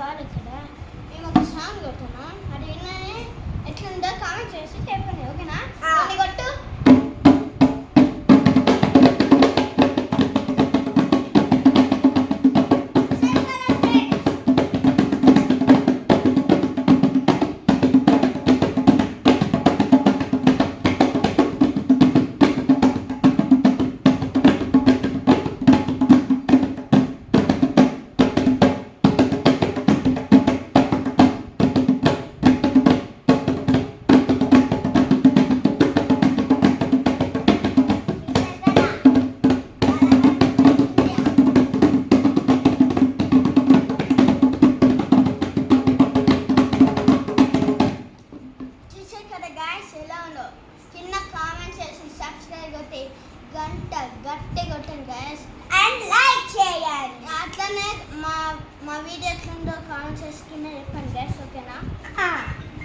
కాదు ఇక్కడ. మేము ఒక సాంగ్ కొట్టున్నాం, అది విన్నానే ఎట్లుందో కామెంట్ చేసి చెప్పండి, ఓకేనా? అది కొట్టు. కింద కామెంట్ చేసి సబ్స్క్రైబ్ కొట్టి గంట గట్టి కొట్టండి గైస్, అండ్ లైక్ చేయండి. అట్లనే మా వీడియో ఎట్లుందో కామెంట్ చేసి కింద చెప్పండి గైస్, ఓకేనా?